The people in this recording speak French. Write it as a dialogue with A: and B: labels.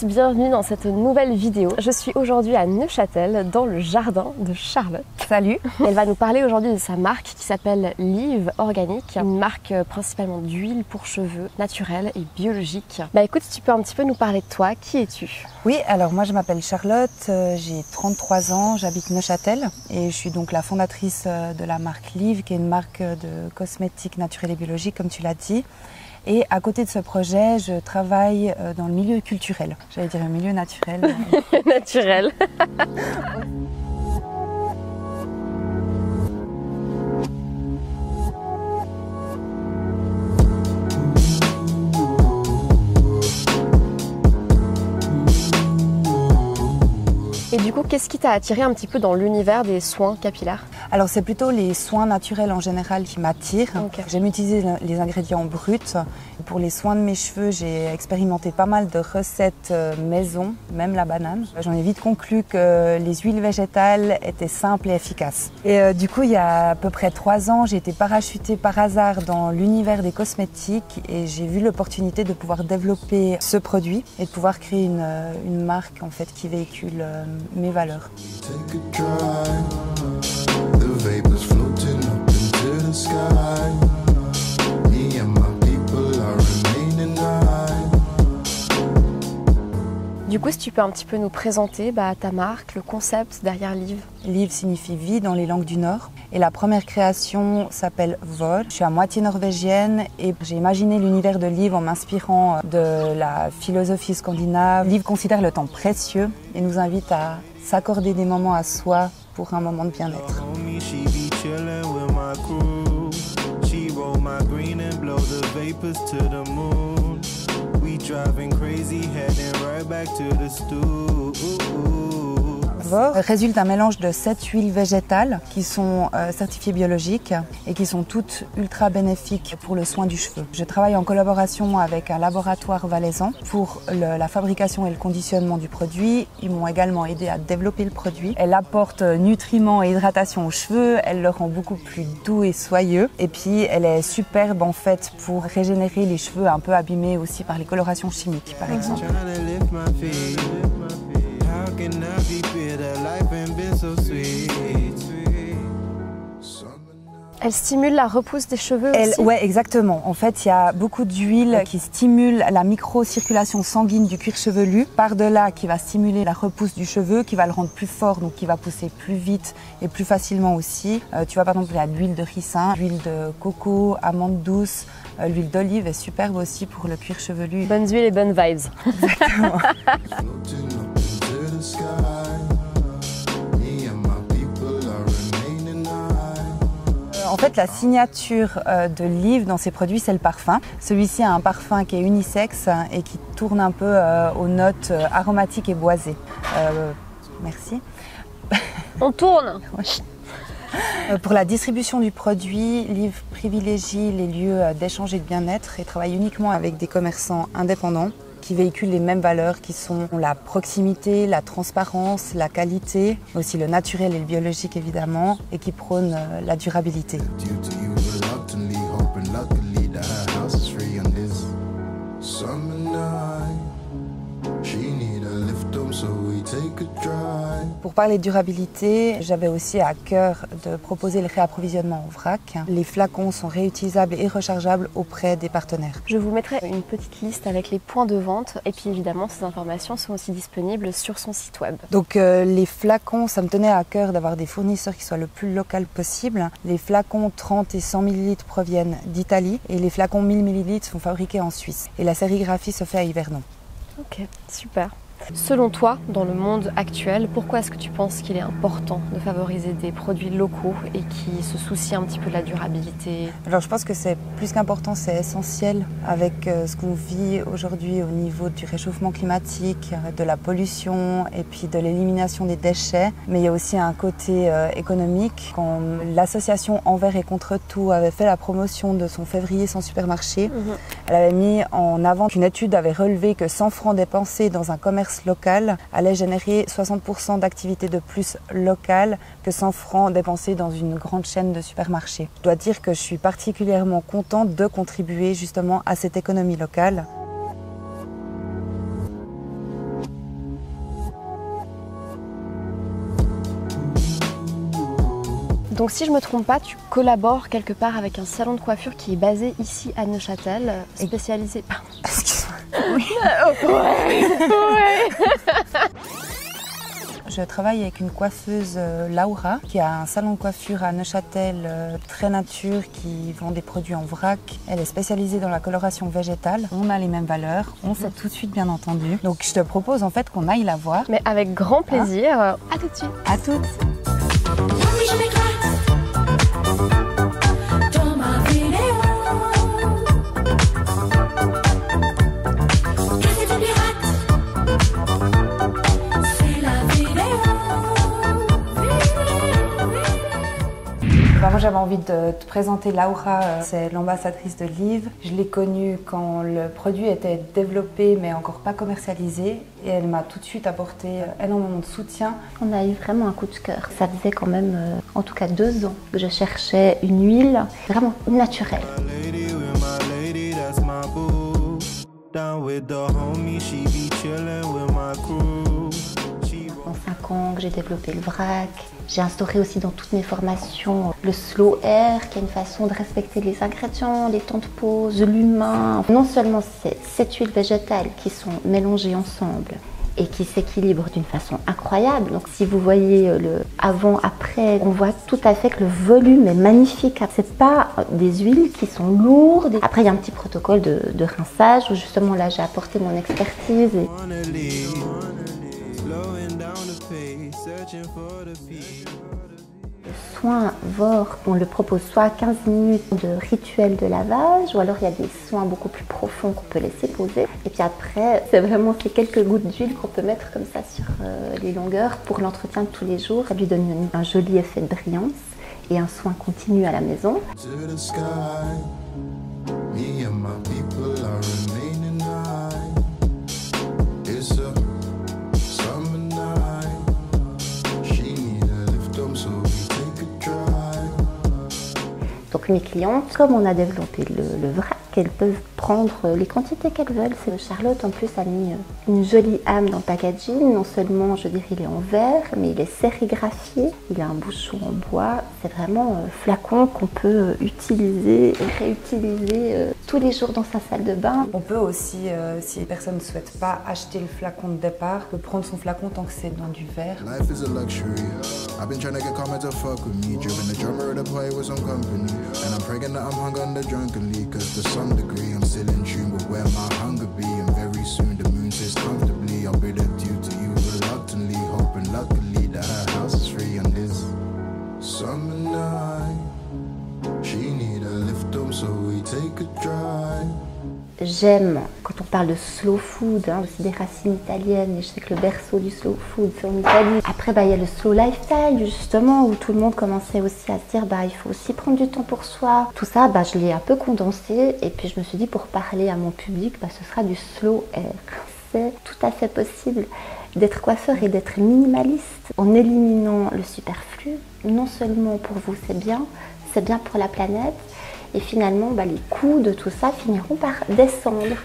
A: Bienvenue dans cette nouvelle vidéo. Je suis aujourd'hui à Neuchâtel dans le jardin de Charlotte. Salut. Elle va nous parler aujourd'hui de sa marque qui s'appelle Live Organic, une marque principalement d'huile pour cheveux naturelle et biologique. Bah écoute, si tu peux un petit peu nous parler de toi, qui es-tu?
B: Oui, alors moi je m'appelle Charlotte, j'ai 33 ans, j'habite Neuchâtel et je suis donc la fondatrice de la marque Live qui est une marque de cosmétiques naturels et biologiques comme tu l'as dit. Et à côté de ce projet, je travaille dans le milieu culturel. J'allais dire le milieu naturel.
A: Naturel. Et du coup, qu'est-ce qui t'a attiré un petit peu dans l'univers des soins capillaires?
B: Alors c'est plutôt les soins naturels en général qui m'attirent. Okay. J'aime utiliser les ingrédients bruts. Pour les soins de mes cheveux, j'ai expérimenté pas mal de recettes maison, même la banane. J'en ai vite conclu que les huiles végétales étaient simples et efficaces. Et du coup, il y a à peu près 3 ans, j'ai été parachutée par hasard dans l'univers des cosmétiques et j'ai vu l'opportunité de pouvoir développer ce produit et de pouvoir créer une marque en fait qui véhicule mes valeurs.
A: Du coup, si tu peux un petit peu nous présenter ta marque, le concept derrière Live.
B: Live signifie vie dans les langues du Nord. Et la première création s'appelle Vår. Je suis à moitié norvégienne et j'ai imaginé l'univers de Live en m'inspirant de la philosophie scandinave. Live considère le temps précieux et nous invite à s'accorder des moments à soi pour un moment de bien-être. Vår résulte d'un mélange de 7 huiles végétales qui sont certifiées biologiques et qui sont toutes ultra bénéfiques pour le soin du cheveu. Je travaille en collaboration avec un laboratoire valaisan pour la fabrication et le conditionnement du produit. Ils m'ont également aidé à développer le produit. Elle apporte nutriments et hydratation aux cheveux, elle le rend beaucoup plus doux et soyeux. Et puis elle est superbe en fait pour régénérer les cheveux un peu abîmés aussi par les colorations chimiques par exemple.
A: Elle stimule la repousse des cheveux aussi?
B: Ouais, exactement. En fait, il y a beaucoup d'huile qui stimule la microcirculation sanguine du cuir chevelu. Par-delà, qui va stimuler la repousse du cheveu, qui va le rendre plus fort, donc qui va pousser plus vite et plus facilement aussi. Tu vois, par exemple, il y a de l'huile de ricin, l'huile de coco, amande douce. L'huile d'olive est superbe aussi pour le cuir chevelu.
A: Bonnes huiles et bonnes vibes.
B: Exactement. En fait, la signature de Live dans ses produits, c'est le parfum. Celui-ci a un parfum qui est unisexe et qui tourne un peu aux notes aromatiques et boisées. Merci.
A: On tourne.
B: Pour la distribution du produit, Live privilégie les lieux d'échange et de bien-être et travaille uniquement avec des commerçants indépendants qui véhiculent les mêmes valeurs qui sont la proximité, la transparence, la qualité, aussi le naturel et le biologique évidemment, et qui prônent la durabilité. Pour parler de durabilité, j'avais aussi à cœur de proposer le réapprovisionnement en vrac. Les flacons sont réutilisables et rechargeables auprès des partenaires.
A: Je vous mettrai une petite liste avec les points de vente et puis évidemment ces informations sont aussi disponibles sur son site web.
B: Donc les flacons, ça me tenait à cœur d'avoir des fournisseurs qui soient le plus local possible. Les flacons 30 et 100 ml proviennent d'Italie et les flacons 1000 ml sont fabriqués en Suisse. Et la sérigraphie se fait à Yvernon.
A: Ok, super. Selon toi, dans le monde actuel, pourquoi est-ce que tu penses qu'il est important de favoriser des produits locaux et qui se soucient un petit peu de la durabilité?
B: Alors je pense que c'est plus qu'important, c'est essentiel avec ce qu'on vit aujourd'hui au niveau du réchauffement climatique, de la pollution et puis de l'élimination des déchets. Mais il y a aussi un côté économique. Quand l'association Envers et contre tout avait fait la promotion de son février sans supermarché, elle avait mis en avant qu'une étude avait relevé que 100 francs dépensés dans un commerce local allait générer 60% d'activité de plus locale que 100 francs dépensés dans une grande chaîne de supermarchés. Je dois dire que je suis particulièrement contente de contribuer justement à cette économie locale.
A: Donc si je ne me trompe pas, tu collabores quelque part avec un salon de coiffure qui est basé ici à Neuchâtel, spécialisé...
B: Excuse-moi. Oui. Je travaille avec une coiffeuse, Laura, qui a un salon de coiffure à Neuchâtel, très nature, qui vend des produits en vrac. Elle est spécialisée dans la coloration végétale. On a les mêmes valeurs, on sait tout de suite bien entendu. Donc je te propose en fait qu'on aille la voir.
A: Mais avec grand plaisir. À tout de suite.
B: À toutes. Moi j'avais envie de te présenter Laura, c'est l'ambassadrice de Liv. Je l'ai connue quand le produit était développé mais encore pas commercialisé et elle m'a tout de suite apporté énormément de soutien.
C: On a eu vraiment un coup de cœur. Ça faisait quand même en tout cas 2 ans que je cherchais une huile vraiment naturelle. En 5 ans que j'ai développé le vrac, j'ai instauré aussi dans toutes mes formations le slow air, qui est une façon de respecter les ingrédients, les temps de pause, l'humain. Non seulement c'est 7 huiles végétales qui sont mélangées ensemble et qui s'équilibrent d'une façon incroyable. Donc si vous voyez le avant-après, on voit tout à fait que le volume est magnifique. C'est pas des huiles qui sont lourdes. Après il y a un petit protocole de rinçage où justement là j'ai apporté mon expertise. Le soin VOR, on le propose soit à 15 minutes de rituel de lavage, ou alors il y a des soins beaucoup plus profonds qu'on peut laisser poser. Et puis après, c'est vraiment ces quelques gouttes d'huile qu'on peut mettre comme ça sur les longueurs pour l'entretien de tous les jours. Ça lui donne un joli effet de brillance et un soin continu à la maison. Donc mes clientes, comme on a développé le vrac, elles peuvent prendre les quantités qu'elles veulent. Charlotte en plus a mis une jolie âme dans le packaging. Non seulement, je dirais, il est en verre, mais il est sérigraphié. Il a un bouchon en bois. C'est vraiment un flacon qu'on peut utiliser et réutiliser tous les jours dans sa salle de bain.
B: On peut aussi, si les personnes ne souhaitent pas acheter le flacon de départ, on peut prendre son flacon tant que c'est dans du verre. Life is a luxury. I've been trying to get karma to fuck with me. Driven the drummer of the play with some company. And I'm praying that I'm hung under drunkenly. Cause to some degree I'm still in tune with where my hunger be. And very soon the moon sits comfortably. I'll bid adieu to you reluctantly. Hoping luckily that her house is free on this summer night. She need a lift home so we take a drive.
C: J'aime, quand on parle de slow food, c'est des racines italiennes et je sais que le berceau du slow food c'est en Italie. Après il y a le slow lifestyle justement où tout le monde commençait aussi à se dire il faut aussi prendre du temps pour soi. Tout ça je l'ai un peu condensé et puis je me suis dit pour parler à mon public ce sera du slow air. C'est tout à fait possible d'être coiffeur et d'être minimaliste en éliminant le superflu. Non seulement pour vous c'est bien pour la planète. Et finalement, les coûts de tout ça finiront par descendre.